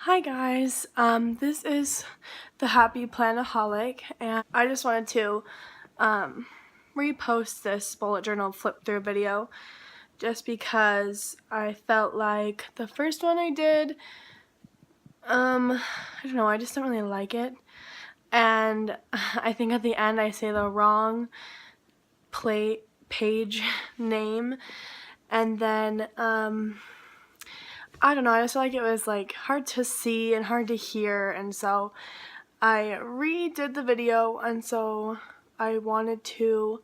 Hi guys, this is the Happy Planaholic, and I just wanted to repost this bullet journal flip through video just because I felt like the first one I did, I don't know, I just don't really like it, and I think at the end I say the wrong page name, and then I don't know, I just feel like it was like hard to see and hard to hear, and so I redid the video, and so I wanted to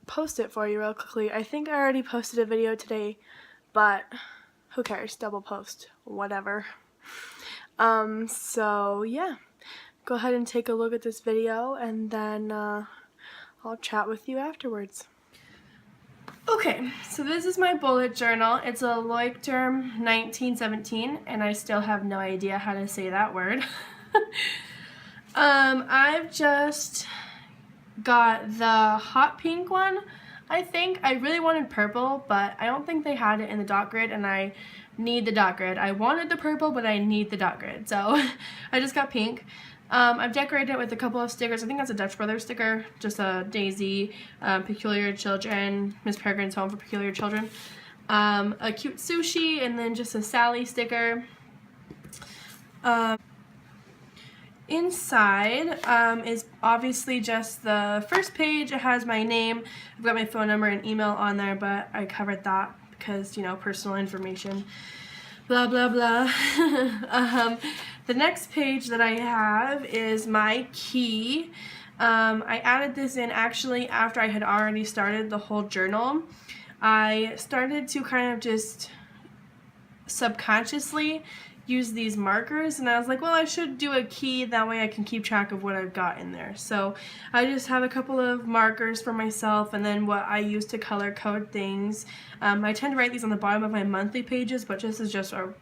post it for you real quickly. I think I already posted a video today, but who cares, double post, whatever. So yeah, go ahead and take a look at this video, and then I'll chat with you afterwards. Okay, so this is my bullet journal. It's a Leuchtturm 1917, and I still have no idea how to say that word. I've just got the hot pink one, I think. I really wanted purple, but I don't think they had it in the dot grid, and I need the dot grid. I wanted the purple, but I need the dot grid, so I just got pink. I've decorated it with a couple of stickers. I think that's a Dutch Brothers sticker, just a Daisy, Peculiar Children, Miss Peregrine's Home for Peculiar Children, a cute sushi, and then just a Sally sticker. Inside is obviously just the first page. It has my name. I've got my phone number and email on there, but I covered that because, you know, personal information, blah blah blah. The next page that I have is my key. I added this in actually after I had already started the whole journal. I started to kind of just subconsciously use these markers, and I was like, well, I should do a key, that way I can keep track of what I've got in there. So I just have a couple of markers for myself, and then what I use to color code things. I tend to write these on the bottom of my monthly pages, but this is just a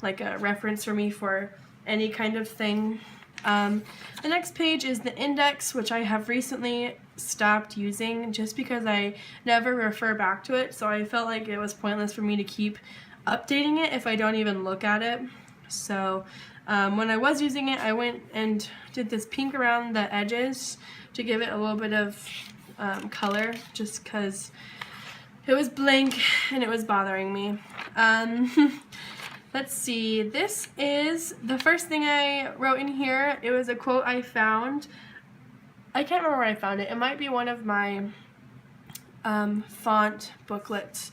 reference for me for any kind of thing. The next page is the index, which I have recently stopped using just because I never refer back to it, so I felt like it was pointless for me to keep updating it if I don't even look at it. So when I was using it, I went and did this pink around the edges to give it a little bit of color, just because it was blank and it was bothering me. Let's see, this is the first thing I wrote in here. It was a quote I found. I can't remember where I found it. It might be one of my font booklets.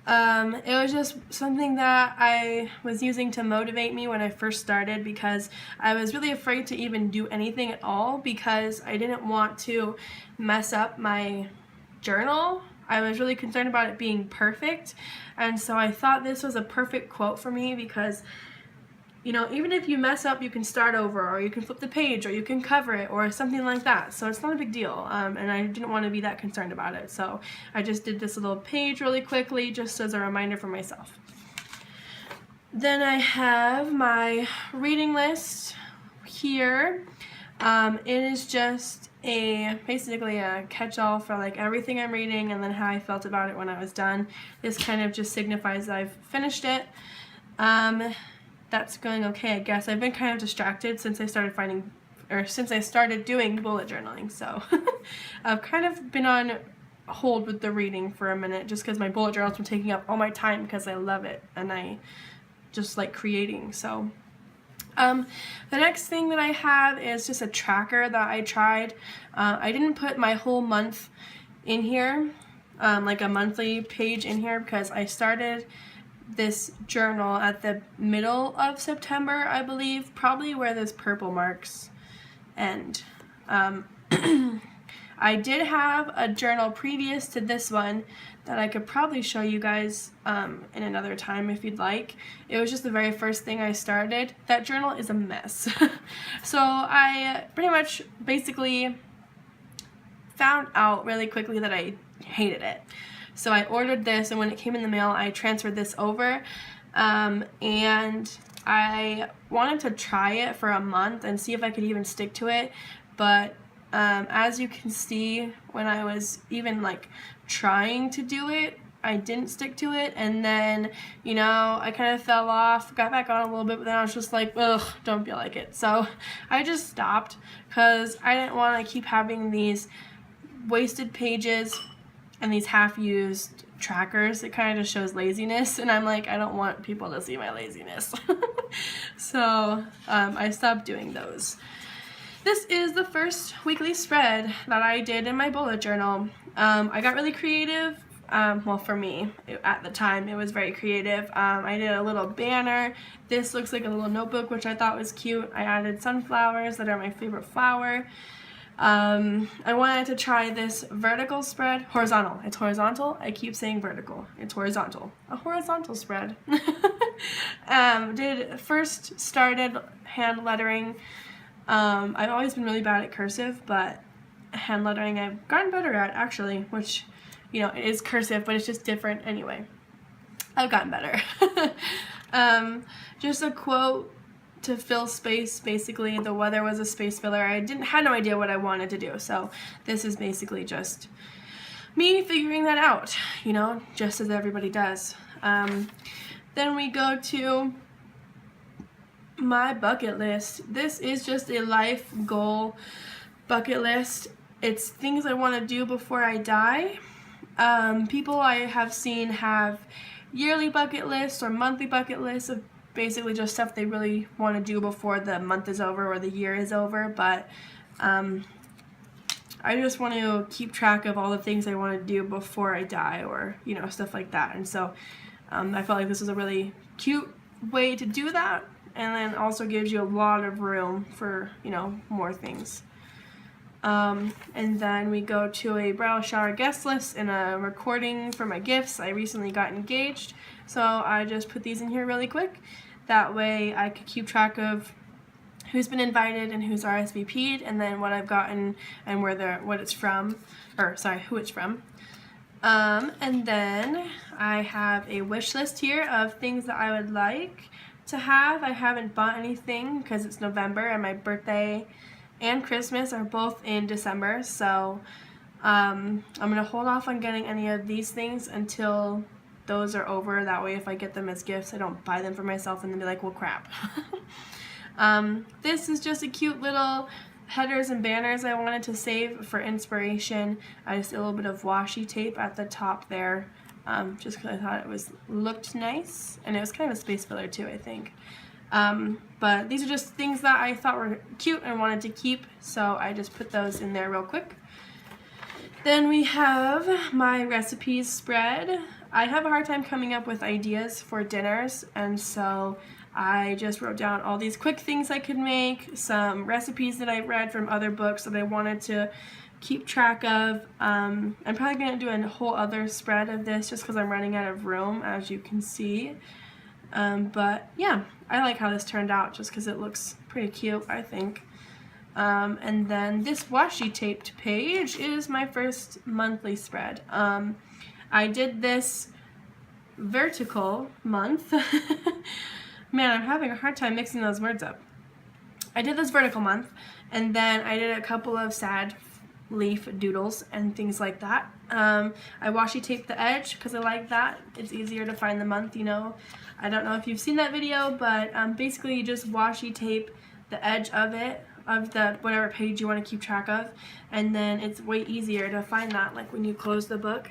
It was just something that I was using to motivate me when I first started, because I was really afraid to even do anything at all because I didn't want to mess up my journal. I was really concerned about it being perfect, and so I thought this was a perfect quote for me because, you know, even if you mess up, you can start over, or you can flip the page, or you can cover it, or something like that. So it's not a big deal, and I didn't want to be that concerned about it. So I just did this little page really quickly, just as a reminder for myself. Then I have my reading list here. It is just basically a catch-all for like everything I'm reading and then how I felt about it when I was done. This kind of just signifies that I've finished it. That's going okay, I guess. I've been kind of distracted since I started doing bullet journaling, so I've kind of been on hold with the reading for a minute just because my bullet journal's been taking up all my time because I love it and I just like creating. So the next thing that I have is just a tracker that I tried. I didn't put my whole month in here, like a monthly page in here, because I started this journal at the middle of September, I believe, probably where those purple marks end. I did have a journal previous to this one that I could probably show you guys in another time if you'd like. It was just the very first thing I started. That journal is a mess. So I pretty much basically found out really quickly that I hated it. So I ordered this, and when it came in the mail, I transferred this over, and I wanted to try it for a month and see if I could even stick to it, but as you can see, when I was even like trying to do it, I didn't stick to it, and then, you know, I kind of fell off, got back on a little bit, but then I was just like, ugh, don't feel like it. So I just stopped because I didn't want to keep having these wasted pages and these half-used trackers. It kind of just shows laziness, and I'm like, I don't want people to see my laziness. So I stopped doing those. This is the first weekly spread that I did in my bullet journal. I got really creative. Well, for me, at the time, it was very creative. I did a little banner. This looks like a little notebook, which I thought was cute. I added sunflowers that are my favorite flower. I wanted to try this vertical spread. Horizontal. It's horizontal. I keep saying vertical. It's horizontal. A horizontal spread. First started hand lettering. I've always been really bad at cursive, but hand lettering I've gotten better at, actually, which, you know, it is cursive, but it's just different anyway. I've gotten better. Just a quote to fill space. Basically, the weather was a space filler. I had no idea what I wanted to do, so this is basically just me figuring that out, you know, just as everybody does. Then we go to my bucket list. This is just a life goal bucket list. It's things I want to do before I die. People I have seen have yearly bucket lists or monthly bucket lists of basically just stuff they really want to do before the month is over or the year is over, but I just want to keep track of all the things I want to do before I die, or, you know, stuff like that. And so I felt like this was a really cute way to do that, and then also gives you a lot of room for, you know, more things. And then we go to a bridal shower guest list and a recording for my gifts. I recently got engaged, so I just put these in here really quick. That way I could keep track of who's been invited and who's RSVP'd, and then what I've gotten and who it's from. And then I have a wish list here of things that I would like to have. I haven't bought anything because it's November and my birthday and Christmas are both in December, so I'm going to hold off on getting any of these things until those are over. That way if I get them as gifts, I don't buy them for myself and then be like, well, crap. This is just a cute little headers and banners I wanted to save for inspiration. I just did a little bit of washi tape at the top there, just because I thought it looked nice, and it was kind of a space filler too, I think. But these are just things that I thought were cute and wanted to keep, so I just put those in there real quick. Then we have my recipes spread. I have a hard time coming up with ideas for dinners, and so I just wrote down all these quick things I could make, some recipes that I read from other books that I wanted to keep track of. I'm probably going to do a whole other spread of this just because I'm running out of room, as you can see. But yeah, I like how this turned out just because it looks pretty cute, I think. And then this washi taped page is my first monthly spread. I did this vertical month. Man, I'm having a hard time mixing those words up. I did this vertical month, and then I did a couple of sad leaf doodles and things like that. I washi taped the edge because I like that. It's easier to find the month, you know. I don't know if you've seen that video, but basically you just washi tape the edge of it, of the whatever page you want to keep track of, and then it's way easier to find that, like when you close the book.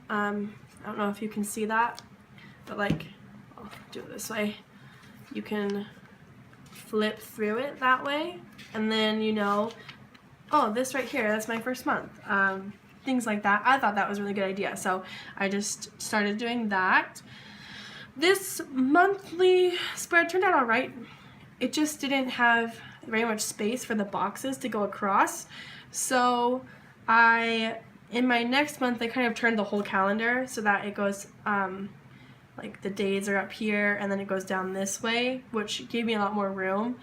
I don't know if you can see that, but like, I'll do it this way. You can flip through it that way, and then you know, oh, this right here, that's my first month. Things like that. I thought that was a really good idea, so I just started doing that. This monthly spread turned out alright. It just didn't have very much space for the boxes to go across, so in my next month I kind of turned the whole calendar so that it goes like the days are up here and then it goes down this way, which gave me a lot more room.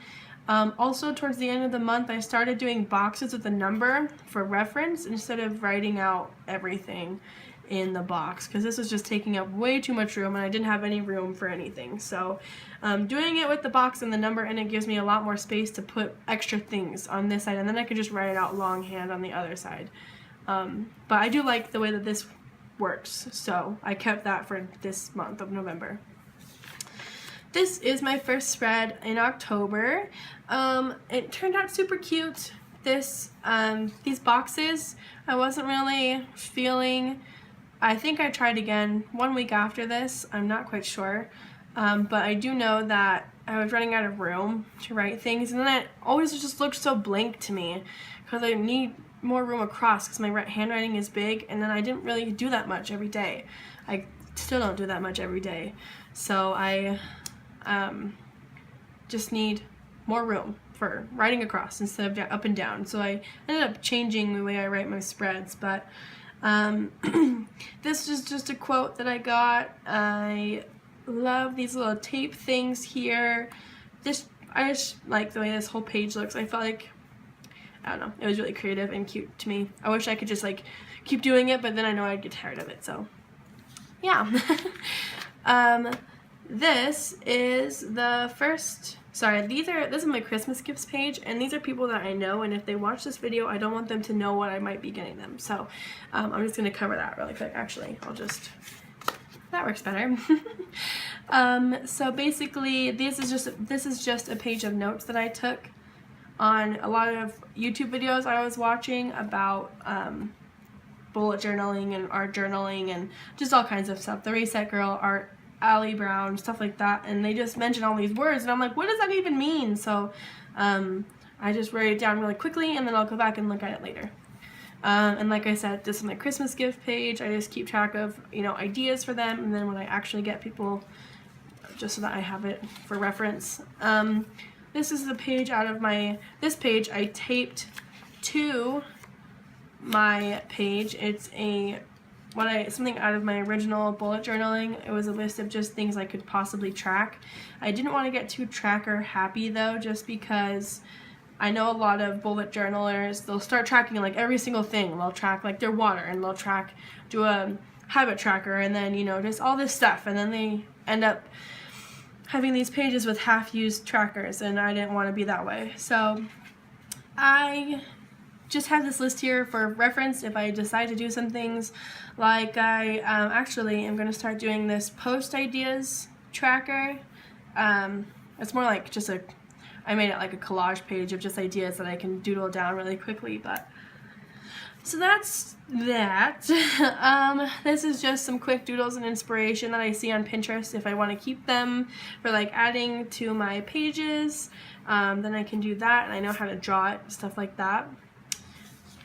Also, towards the end of the month, I started doing boxes with a number for reference instead of writing out everything in the box, because this was just taking up way too much room and I didn't have any room for anything. So doing it with the box and the number in it gives me a lot more space to put extra things on this side, and then I could just write it out longhand on the other side. But I do like the way that this works. So I kept that for this month of November. This is my first spread in October. It turned out super cute. These boxes, I wasn't really feeling. I think I tried again 1 week after this. I'm not quite sure. But I do know that I was running out of room to write things, and then it always just looked so blank to me because I need more room across because my handwriting is big, and then I didn't really do that much every day. I still don't do that much every day. So I just need more room for writing across instead of up and down. So I ended up changing the way I write my spreads, but this is just a quote that I got. I love these little tape things here. I just like the way this whole page looks. I felt like, I don't know, it was really creative and cute to me. I wish I could just like keep doing it, but then I know I'd get tired of it, so yeah. This is the first, this is my Christmas gifts page, and these are people that I know, and if they watch this video, I don't want them to know what I might be getting them. So I'm just gonna cover that really quick. Actually, that works better. So basically, this is just a page of notes that I took on a lot of YouTube videos I was watching about bullet journaling and art journaling and just all kinds of stuff. The Reset Girl, Art, Allie Brown, stuff like that, and they just mention all these words, and I'm like, what does that even mean? So I just write it down really quickly, and then I'll go back and look at it later. And like I said, this is my Christmas gift page. I just keep track of, ideas for them, and then when I actually get people, just so that I have it for reference. This is the page this page I taped to my page. It's something out of my original bullet journaling. It was a list of just things I could possibly track. I didn't want to get too tracker happy though, just because I know a lot of bullet journalers, they'll start tracking like every single thing. They'll track like their water, and they'll do a habit tracker, and then just all this stuff, and then they end up having these pages with half-used trackers, and I didn't want to be that way. So I just have this list here for reference if I decide to do some things. Like I actually am going to start doing this post ideas tracker. It's more like just I made it like a collage page of just ideas that I can doodle down really quickly, but so that's that. This is just some quick doodles and inspiration that I see on Pinterest. If I want to keep them for like adding to my pages, then I can do that, and I know how to draw it, stuff like that.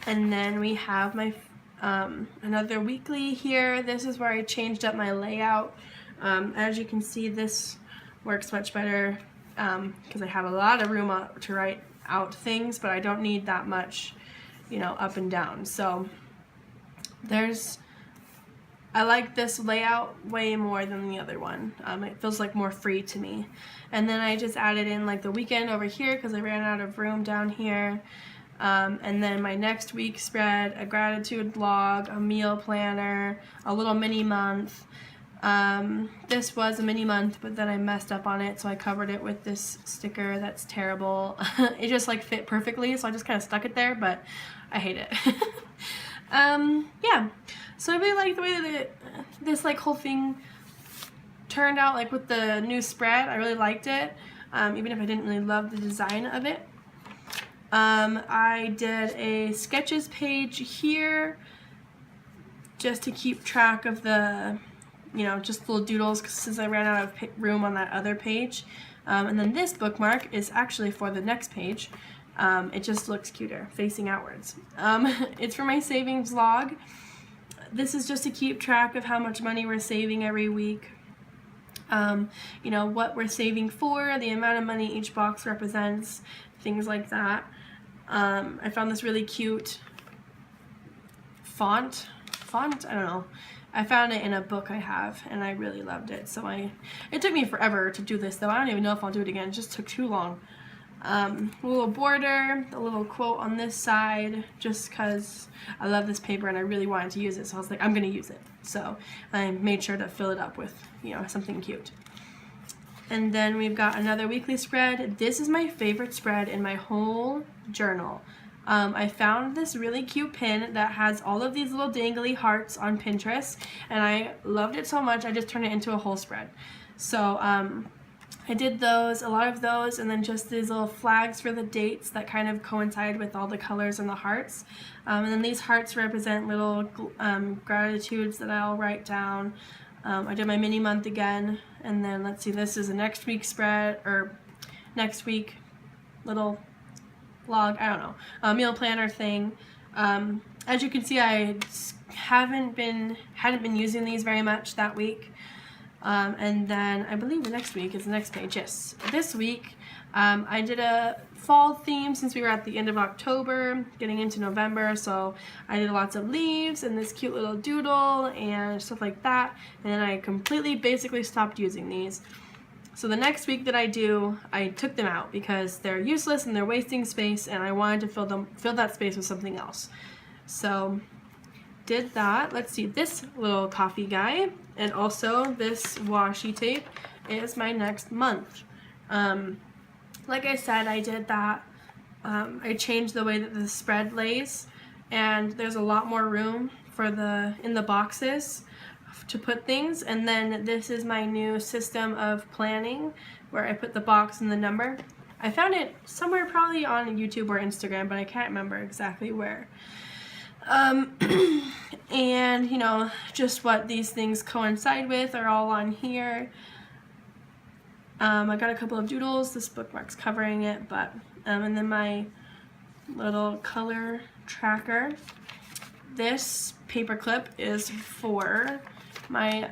And then we have my another weekly here. This is where I changed up my layout. As you can see, this works much better because I have a lot of room to write out things, but I don't need that much up and down. So I like this layout way more than the other one. It feels like more free to me. And then I just added in like the weekend over here because I ran out of room down here. And then my next week spread, a gratitude log, a meal planner, a little mini month. This was a mini month, but then I messed up on it, so I covered it with this sticker that's terrible. It just like fit perfectly, so I just kind of stuck it there, but I hate it. Yeah, so I really like the way that this like whole thing turned out, like with the new spread. I really liked it, even if I didn't really love the design of it. I did a sketches page here just to keep track of the just little doodles since I ran out of room on that other page. And then this bookmark is actually for the next page. It just looks cuter, facing outwards. It's for my savings log. This is just to keep track of how much money we're saving every week. What we're saving for, the amount of money each box represents, things like that. I found this really cute font, I don't know. I found it in a book I have, and I really loved it. So it took me forever to do this, though. I don't even know if I'll do it again. It just took too long. A little border, a little quote on this side, just because I love this paper and I really wanted to use it. So I was like, I'm going to use it. So I made sure to fill it up with, something cute. And then we've got another weekly spread. This is my favorite spread in my whole journal. I found this really cute pin that has all of these little dangly hearts on Pinterest, and I loved it so much I just turned it into a whole spread. So I did those, a lot of those, and then just these little flags for the dates that kind of coincide with all the colors and the hearts. And then these hearts represent little gratitudes that I'll write down. I did my mini month again, and then let's see, this is a next week spread, or next week little vlog, I don't know, meal planner thing. As you can see, I hadn't been using these very much that week. And then I believe the next week is the next page. Yes, this week I did a fall theme since we were at the end of October, getting into November, so I did lots of leaves and this cute little doodle and stuff like that, and then I completely basically stopped using these. So the next week that I took them out because they're useless and they're wasting space, and I wanted to fill that space with something else. So did that. Let's see, this little coffee guy and also this washi tape is my next month. Like I said, I did that. I changed the way that the spread lays, and there's a lot more room for in the boxes to put things. And then this is my new system of planning where I put the box and the number. I found it somewhere probably on YouTube or Instagram, but I can't remember exactly where. And you know, just what these things coincide with are all on here. I got a couple of doodles, this bookmark's covering it, but and then my little color tracker. This paperclip is for my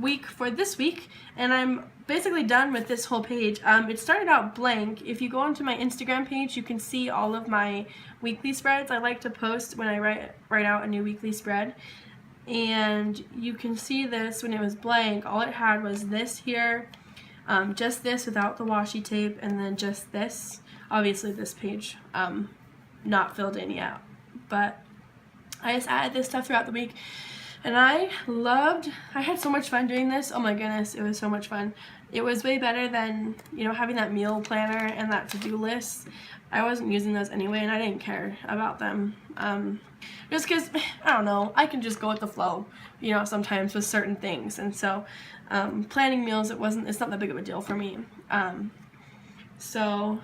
week for this week, and I'm basically done with this whole page. It started out blank. If you go onto my Instagram page, you can see all of my weekly spreads. I like to post when I write out a new weekly spread, and you can see this when it was blank. All it had was this here, just this without the washi tape, and then just this. Obviously this page not filled in yet, but I just added this stuff throughout the week, and I had so much fun doing this. Oh my goodness, it was so much fun. It was way better than, you know, having that meal planner and that to-do list. I wasn't using those anyway, and I didn't care about them. Just because, I don't know, I can just go with the flow, you know, sometimes with certain things. And so planning meals, it's not that big of a deal for me. So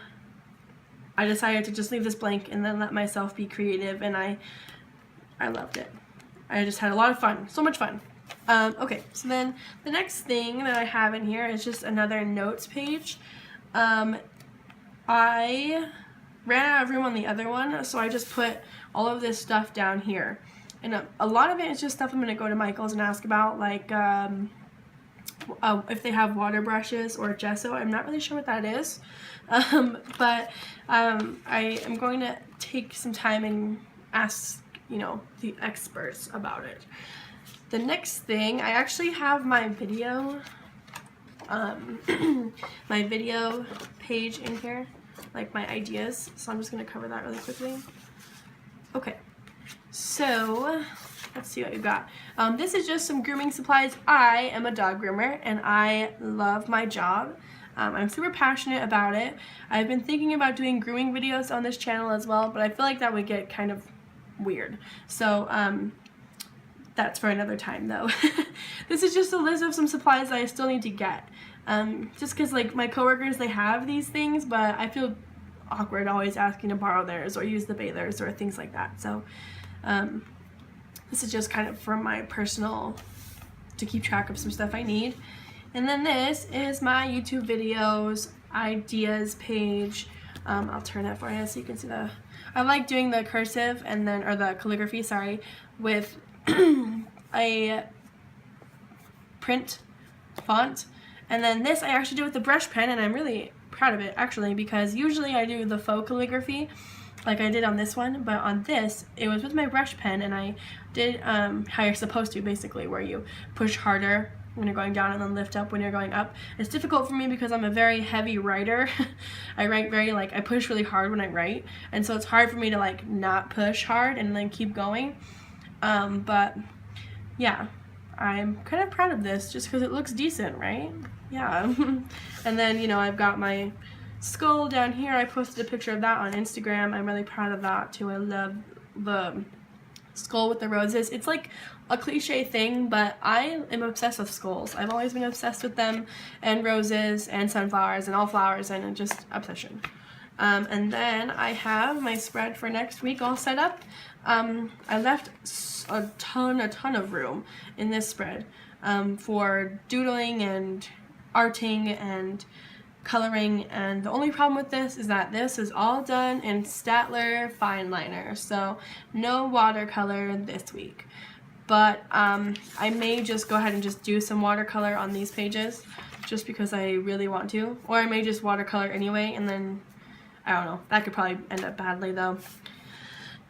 I decided to just leave this blank and then let myself be creative, and I loved it. I just had a lot of fun, so much fun. Okay, so then the next thing that I have in here is just another notes page. I ran out of room on the other one, so I just put all of this stuff down here. And a lot of it is just stuff I'm going to go to Michael's and ask about, like if they have water brushes or gesso. I'm not really sure what that is, but I am going to take some time and ask, you know, the experts about it. The next thing, I actually have my video, my video page in here, like my ideas, so I'm just going to cover that really quickly. Okay, so let's see what we've got. This is just some grooming supplies. I am a dog groomer, and I love my job. I'm super passionate about it. I've been thinking about doing grooming videos on this channel as well, but I feel like that would get kind of weird. So that's for another time though. This is just a list of some supplies that I still need to get. Just because like my coworkers, they have these things, but I feel awkward always asking to borrow theirs or use the bathers or things like that. So this is just kind of for my personal, to keep track of some stuff I need. And then this is my YouTube videos ideas page. I'll turn it for you so you can see I like doing the cursive and then, or the calligraphy, sorry, with a print font. And then this I actually do with the brush pen, and I'm really proud of it actually, because usually I do the faux calligraphy like I did on this one, but on this it was with my brush pen, and I did how you're supposed to, basically, where you push harder when you're going down and then lift up when you're going up. It's difficult for me because I'm a very heavy writer. I write very, like, I push really hard when I write, and so it's hard for me to like not push hard and then keep going. But yeah, I'm kind of proud of this just because it looks decent, right? Yeah. And then, you know, I've got my skull down here, I posted a picture of that on Instagram. I'm really proud of that too. I love the skull with the roses. It's like a cliche thing, but I am obsessed with skulls. I've always been obsessed with them, and roses and sunflowers and all flowers, and just obsession. And then I have my spread for next week all set up. I left a ton of room in this spread for doodling and arting and coloring, and the only problem with this is that this is all done in Staedtler Fineliner, so no watercolor this week. But I may just go ahead and just do some watercolor on these pages just because I really want to, or I may just watercolor anyway, and then I don't know, that could probably end up badly though.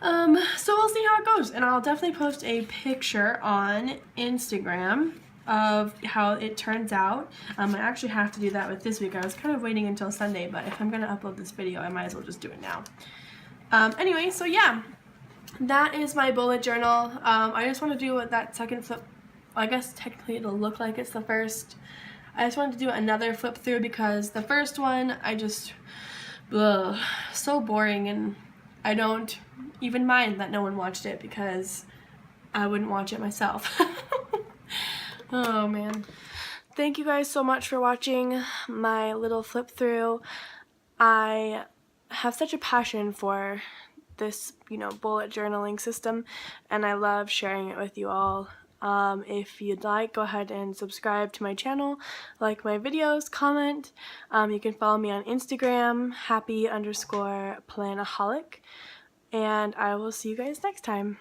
So we'll see how it goes, and I'll definitely post a picture on Instagram of how it turns out. I actually have to do that with this week. I was kind of waiting until Sunday, but if I'm going to upload this video, I might as well just do it now. Anyway, so yeah, that is my bullet journal. I just want to do that second flip. I guess technically it'll look like it's the first. I just wanted to do another flip through because the first one, I just, so boring, and I don't even mind that no one watched it because I wouldn't watch it myself. Oh man. Thank you guys so much for watching my little flip through. I have such a passion for this, bullet journaling system, and I love sharing it with you all. If you'd like, go ahead and subscribe to my channel, like my videos, comment. You can follow me on Instagram, happy_planaholic, and I will see you guys next time.